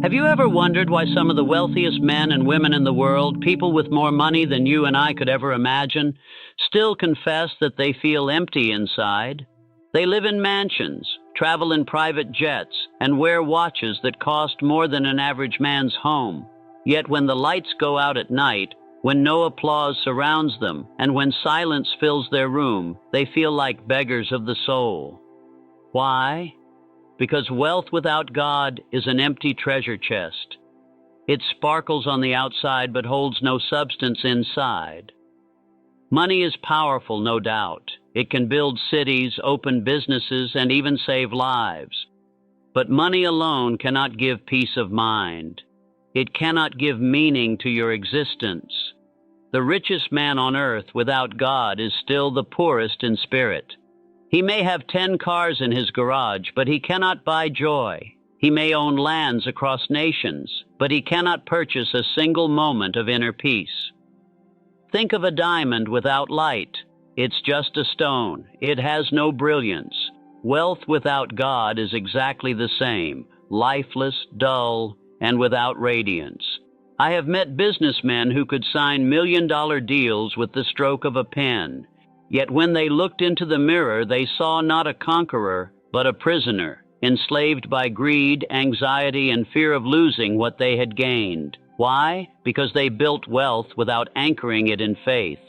Have you ever wondered why some of the wealthiest men and women in the world, people with more money than you and I could ever imagine, still confess that they feel empty inside? They live in mansions, travel in private jets, and wear watches that cost more than an average man's home. Yet when the lights go out at night, when no applause surrounds them, and when silence fills their room, they feel like beggars of the soul. Why? Because wealth without God is an empty treasure chest. It sparkles on the outside but holds no substance inside. Money is powerful, no doubt. It can build cities, open businesses, and even save lives. But money alone cannot give peace of mind. It cannot give meaning to your existence. The richest man on earth without God is still the poorest in spirit. He may have 10 cars in his garage, but he cannot buy joy. He may own lands across nations, but he cannot purchase a single moment of inner peace. Think of a diamond without light. It's just a stone. It has no brilliance. Wealth without God is exactly the same, lifeless, dull, and without radiance. I have met businessmen who could sign million-dollar deals with the stroke of a pen. Yet when they looked into the mirror, they saw not a conqueror, but a prisoner, enslaved by greed, anxiety, and fear of losing what they had gained. Why? Because they built wealth without anchoring it in faith.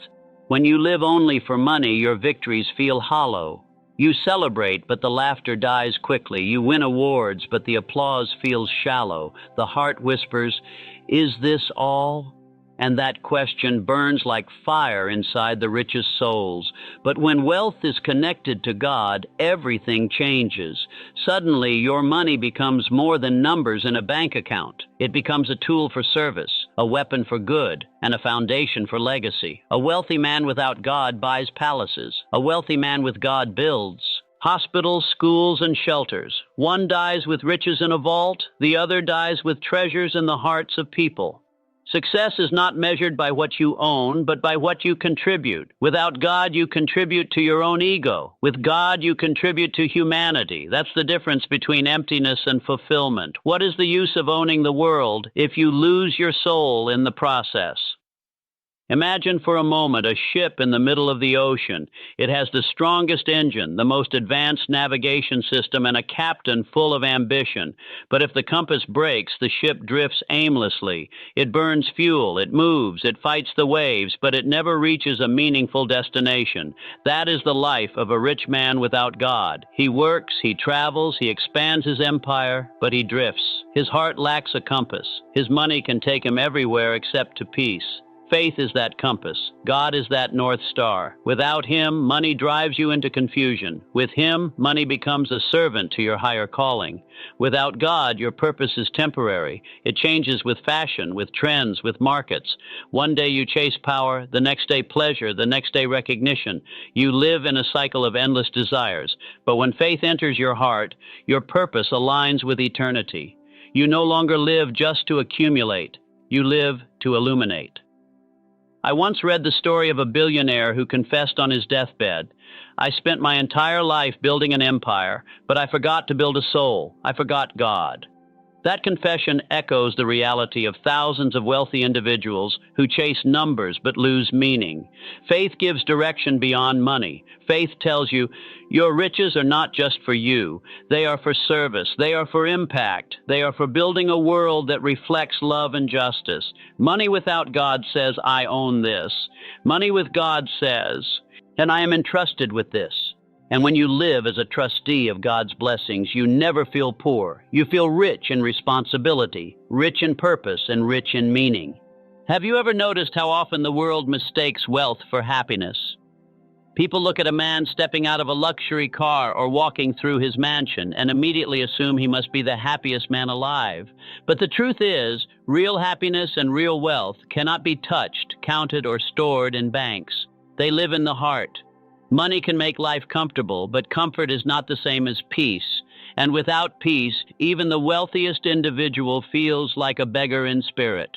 When you live only for money, your victories feel hollow. You celebrate, but the laughter dies quickly. You win awards, but the applause feels shallow. The heart whispers, "Is this all?" And that question burns like fire inside the richest souls. But when wealth is connected to God, everything changes. Suddenly, your money becomes more than numbers in a bank account. It becomes a tool for service, a weapon for good, and a foundation for legacy. A wealthy man without God buys palaces. A wealthy man with God builds hospitals, schools, and shelters. One dies with riches in a vault, the other dies with treasures in the hearts of people. Success is not measured by what you own, but by what you contribute. Without God, you contribute to your own ego. With God, you contribute to humanity. That's the difference between emptiness and fulfillment. What is the use of owning the world if you lose your soul in the process? Imagine for a moment a ship in the middle of the ocean. It has the strongest engine, the most advanced navigation system, and a captain full of ambition. But if the compass breaks, the ship drifts aimlessly. It burns fuel, it moves, it fights the waves, but it never reaches a meaningful destination. That is the life of a rich man without God. He works, he travels, he expands his empire, but he drifts. His heart lacks a compass. His money can take him everywhere except to peace. Faith is that compass. God is that North Star. Without Him, money drives you into confusion. With Him, money becomes a servant to your higher calling. Without God, your purpose is temporary. It changes with fashion, with trends, with markets. One day you chase power, the next day pleasure, the next day recognition. You live in a cycle of endless desires. But when faith enters your heart, your purpose aligns with eternity. You no longer live just to accumulate. You live to illuminate. I once read the story of a billionaire who confessed on his deathbed, "I spent my entire life building an empire, but I forgot to build a soul. I forgot God." That confession echoes the reality of thousands of wealthy individuals who chase numbers but lose meaning. Faith gives direction beyond money. Faith tells you, your riches are not just for you. They are for service. They are for impact. They are for building a world that reflects love and justice. Money without God says, "I own this." Money with God says, "And I am entrusted with this." And when you live as a trustee of God's blessings, you never feel poor. You feel rich in responsibility, rich in purpose, and rich in meaning. Have you ever noticed how often the world mistakes wealth for happiness? People look at a man stepping out of a luxury car or walking through his mansion and immediately assume he must be the happiest man alive. But the truth is, real happiness and real wealth cannot be touched, counted, or stored in banks. They live in the heart. Money can make life comfortable, but comfort is not the same as peace. And without peace, even the wealthiest individual feels like a beggar in spirit.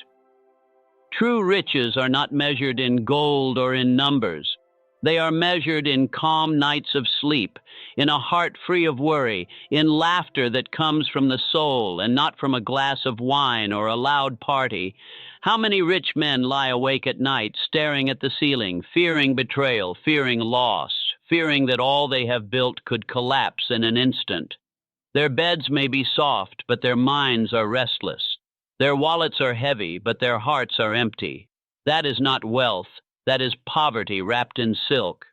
True riches are not measured in gold or in numbers. They are measured in calm nights of sleep, in a heart free of worry, in laughter that comes from the soul and not from a glass of wine or a loud party. How many rich men lie awake at night, staring at the ceiling, fearing betrayal, fearing loss, fearing that all they have built could collapse in an instant? Their beds may be soft, but their minds are restless. Their wallets are heavy, but their hearts are empty. That is not wealth. That is poverty wrapped in silk.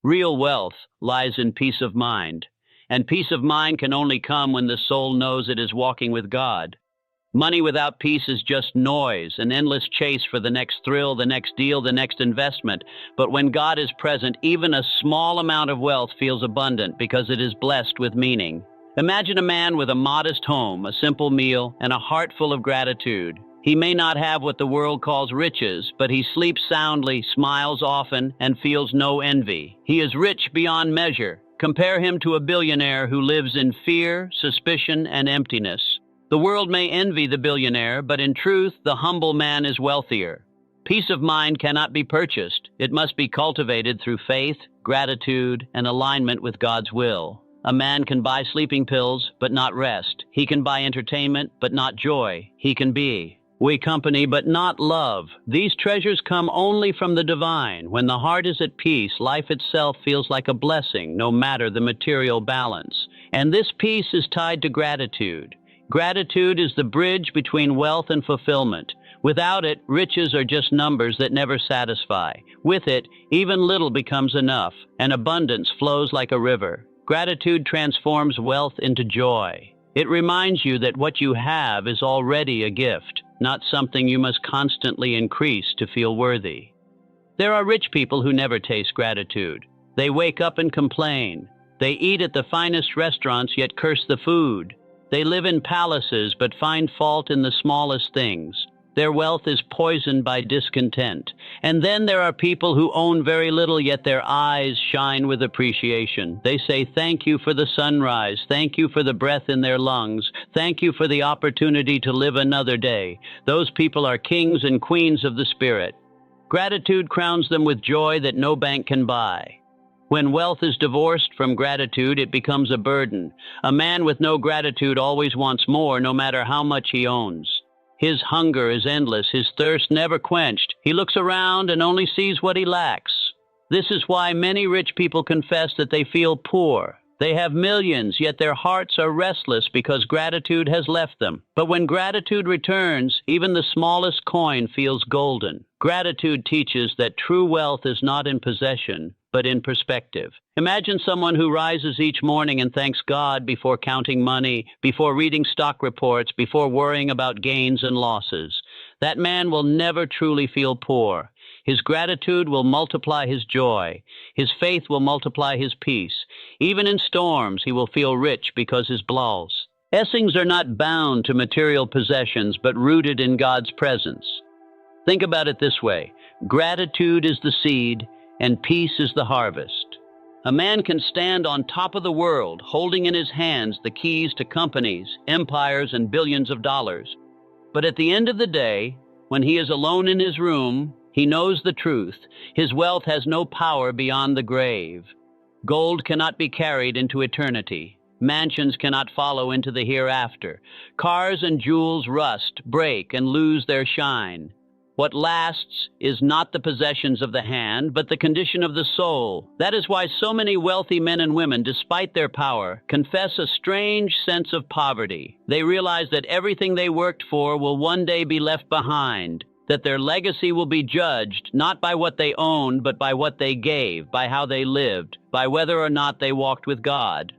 Real wealth lies in peace of mind, and peace of mind can only come when the soul knows it is walking with God. Money without peace is just noise, an endless chase for the next thrill, the next deal, the next investment. But when God is present, even a small amount of wealth feels abundant because it is blessed with meaning. Imagine a man with a modest home, a simple meal, and a heart full of gratitude. He may not have what the world calls riches, but he sleeps soundly, smiles often, and feels no envy. He is rich beyond measure. Compare him to a billionaire who lives in fear, suspicion, and emptiness. The world may envy the billionaire, but in truth, the humble man is wealthier. Peace of mind cannot be purchased. It must be cultivated through faith, gratitude, and alignment with God's will. A man can buy sleeping pills, but not rest. He can buy entertainment, but not joy. He can be company, but not love. These treasures come only from the divine. When the heart is at peace, life itself feels like a blessing, no matter the material balance. And this peace is tied to gratitude. Gratitude is the bridge between wealth and fulfillment. Without it, riches are just numbers that never satisfy. With it, even little becomes enough, and abundance flows like a river. Gratitude transforms wealth into joy. It reminds you that what you have is already a gift, not something you must constantly increase to feel worthy. There are rich people who never taste gratitude. They wake up and complain. They eat at the finest restaurants yet curse the food. They live in palaces but find fault in the smallest things. Their wealth is poisoned by discontent. And then there are people who own very little, yet their eyes shine with appreciation. They say, "Thank you for the sunrise. Thank you for the breath in their lungs. Thank you for the opportunity to live another day." Those people are kings and queens of the spirit. Gratitude crowns them with joy that no bank can buy. When wealth is divorced from gratitude, it becomes a burden. A man with no gratitude always wants more, no matter how much he owns. His hunger is endless, his thirst never quenched. He looks around and only sees what he lacks. This is why many rich people confess that they feel poor. They have millions, yet their hearts are restless because gratitude has left them. But when gratitude returns, even the smallest coin feels golden. Gratitude teaches that true wealth is not in possession, but in perspective. Imagine someone who rises each morning and thanks God before counting money, before reading stock reports, before worrying about gains and losses. That man will never truly feel poor. His gratitude will multiply his joy. His faith will multiply his peace. Even in storms, he will feel rich because his blessings are not bound to material possessions, but rooted in God's presence. Think about it this way. Gratitude is the seed, and peace is the harvest. A man can stand on top of the world, holding in his hands the keys to companies, empires, and billions of dollars. But at the end of the day, when he is alone in his room, he knows the truth. His wealth has no power beyond the grave. Gold cannot be carried into eternity. Mansions cannot follow into the hereafter. Cars and jewels rust, break, and lose their shine. What lasts is not the possessions of the hand, but the condition of the soul. That is why so many wealthy men and women, despite their power, confess a strange sense of poverty. They realize that everything they worked for will one day be left behind, that their legacy will be judged not by what they owned, but by what they gave, by how they lived, by whether or not they walked with God.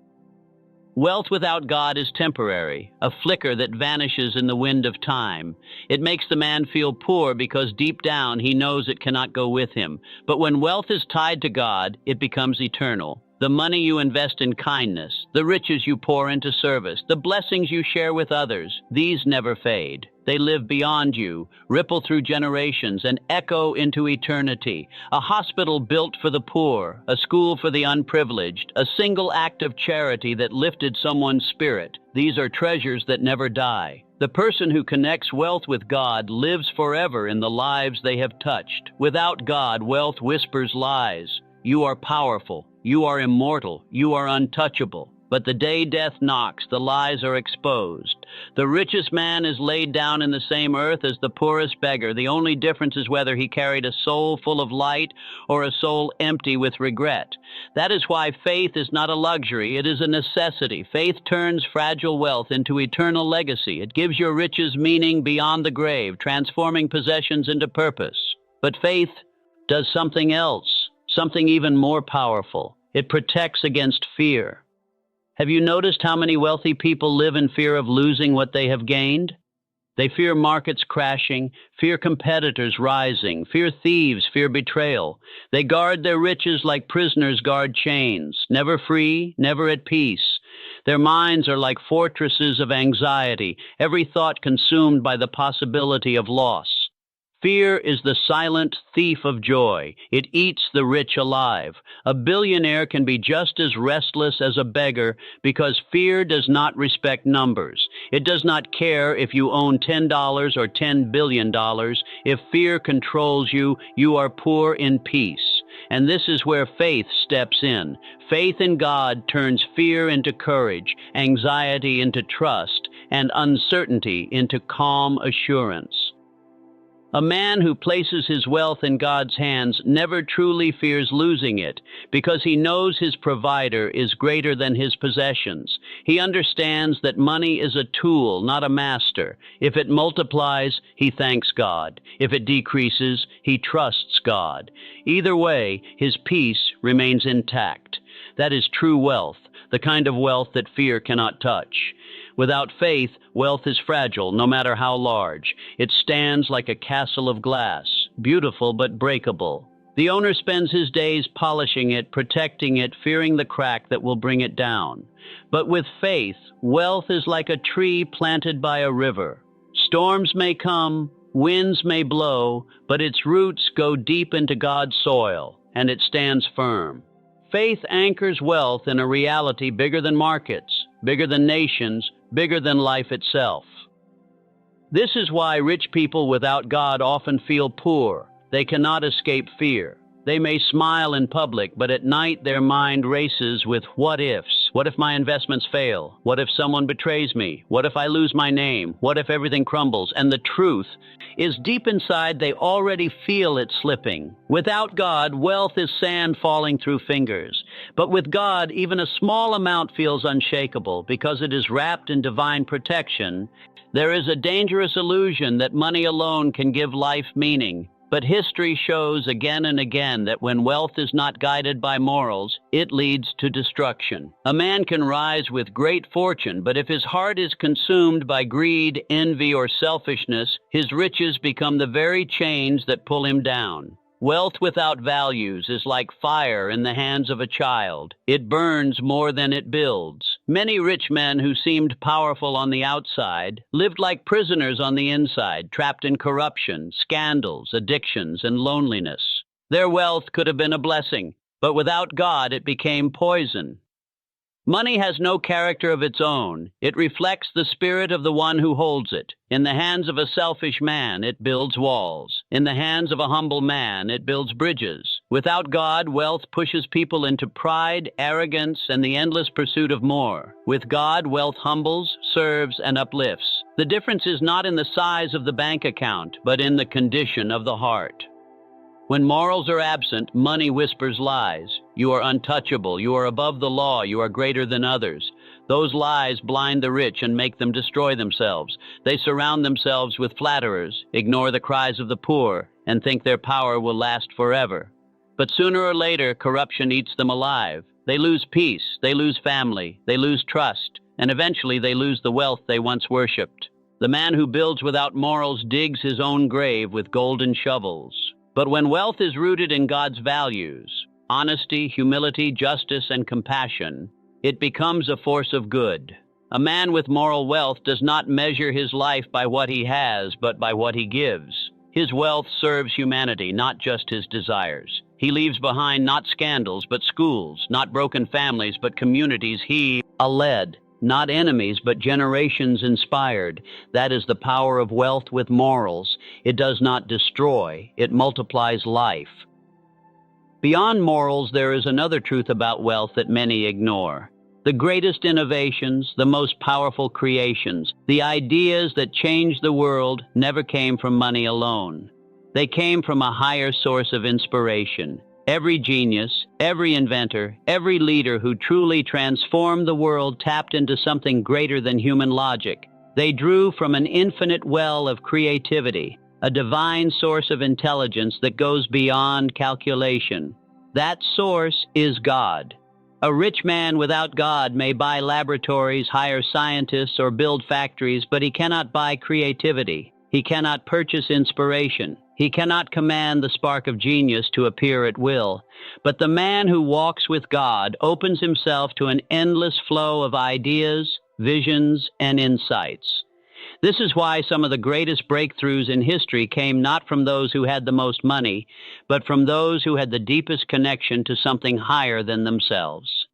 Wealth without God is temporary, a flicker that vanishes in the wind of time. It makes the man feel poor because deep down he knows it cannot go with him. But when wealth is tied to God, it becomes eternal. The money you invest in kindness, the riches you pour into service, the blessings you share with others, these never fade. They live beyond you, ripple through generations, and echo into eternity. A hospital built for the poor, a school for the unprivileged, a single act of charity that lifted someone's spirit. These are treasures that never die. The person who connects wealth with God lives forever in the lives they have touched. Without God, wealth whispers lies. You are powerful. You are immortal. You are untouchable. But the day death knocks, the lies are exposed. The richest man is laid down in the same earth as the poorest beggar. The only difference is whether he carried a soul full of light or a soul empty with regret. That is why faith is not a luxury, it is a necessity. Faith turns fragile wealth into eternal legacy. It gives your riches meaning beyond the grave, transforming possessions into purpose. But faith does something else, something even more powerful. It protects against fear. Have you noticed how many wealthy people live in fear of losing what they have gained? They fear markets crashing, fear competitors rising, fear thieves, fear betrayal. They guard their riches like prisoners guard chains, never free, never at peace. Their minds are like fortresses of anxiety, every thought consumed by the possibility of loss. Fear is the silent thief of joy. It eats the rich alive. A billionaire can be just as restless as a beggar because fear does not respect numbers. It does not care if you own $10 or $10 billion. If fear controls you, you are poor in peace. And this is where faith steps in. Faith in God turns fear into courage, anxiety into trust, and uncertainty into calm assurance. A man who places his wealth in God's hands never truly fears losing it, because he knows his provider is greater than his possessions. He understands that money is a tool, not a master. If it multiplies, he thanks God. If it decreases, he trusts God. Either way, his peace remains intact. That is true wealth, the kind of wealth that fear cannot touch. Without faith, wealth is fragile, no matter how large. It stands like a castle of glass, beautiful but breakable. The owner spends his days polishing it, protecting it, fearing the crack that will bring it down. But with faith, wealth is like a tree planted by a river. Storms may come, winds may blow, but its roots go deep into God's soil, and it stands firm. Faith anchors wealth in a reality bigger than markets, bigger than nations, bigger than life itself. This is why rich people without God often feel poor. They cannot escape fear. They may smile in public, but at night their mind races with what ifs. What if my investments fail? What if someone betrays me? What if I lose my name? What if everything crumbles? And the truth is, deep inside, they already feel it slipping. Without God, wealth is sand falling through fingers. But with God, even a small amount feels unshakable because it is wrapped in divine protection. There is a dangerous illusion that money alone can give life meaning. But history shows again and again that when wealth is not guided by morals, it leads to destruction. A man can rise with great fortune, but if his heart is consumed by greed, envy, or selfishness, his riches become the very chains that pull him down. Wealth without values is like fire in the hands of a child. It burns more than it builds. Many rich men who seemed powerful on the outside lived like prisoners on the inside, trapped in corruption, scandals, addictions, and loneliness. Their wealth could have been a blessing, but without God it became poison. Money has no character of its own. It reflects the spirit of the one who holds it. In the hands of a selfish man, it builds walls. In the hands of a humble man, it builds bridges. Without God, wealth pushes people into pride, arrogance, and the endless pursuit of more. With God, wealth humbles, serves, and uplifts. The difference is not in the size of the bank account, but in the condition of the heart. When morals are absent, money whispers lies. You are untouchable, you are above the law, you are greater than others. Those lies blind the rich and make them destroy themselves. They surround themselves with flatterers, ignore the cries of the poor, and think their power will last forever. But sooner or later, corruption eats them alive. They lose peace, they lose family, they lose trust, and eventually they lose the wealth they once worshipped. The man who builds without morals digs his own grave with golden shovels. But when wealth is rooted in God's values, honesty, humility, justice, and compassion, it becomes a force of good. A man with moral wealth does not measure his life by what he has, but by what he gives. His wealth serves humanity, not just his desires. He leaves behind not scandals, but schools, not broken families, but communities he led. Not enemies, but generations inspired. That is the power of wealth with morals. It does not destroy, it multiplies life. Beyond morals, there is another truth about wealth that many ignore. The greatest innovations, the most powerful creations, the ideas that changed the world never came from money alone. They came from a higher source of inspiration. Every genius, every inventor, every leader who truly transformed the world tapped into something greater than human logic. They drew from an infinite well of creativity, a divine source of intelligence that goes beyond calculation. That source is God. A rich man without God may buy laboratories, hire scientists, or build factories, but he cannot buy creativity. He cannot purchase inspiration. He cannot command the spark of genius to appear at will. But the man who walks with God opens himself to an endless flow of ideas, visions, and insights. This is why some of the greatest breakthroughs in history came not from those who had the most money, but from those who had the deepest connection to something higher than themselves.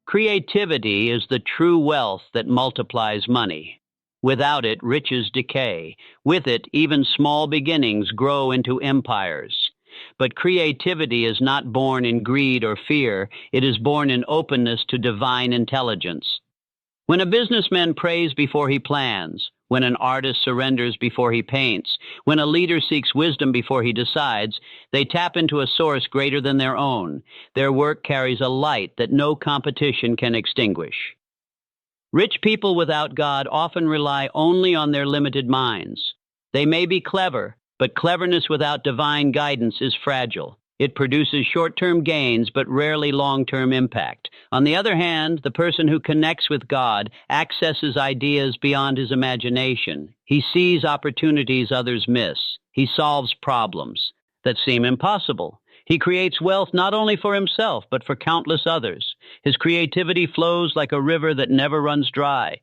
Creativity is the true wealth that multiplies money. Without it, riches decay. With it, even small beginnings grow into empires. But creativity is not born in greed or fear. It is born in openness to divine intelligence. When a businessman prays before he plans, when an artist surrenders before he paints, when a leader seeks wisdom before he decides, they tap into a source greater than their own. Their work carries a light that no competition can extinguish. Rich people without God often rely only on their limited minds. They may be clever, but cleverness without divine guidance is fragile. It produces short-term gains, but rarely long-term impact. On the other hand, the person who connects with God accesses ideas beyond his imagination. He sees opportunities others miss. He solves problems that seem impossible. He creates wealth not only for himself, but for countless others. His creativity flows like a river that never runs dry.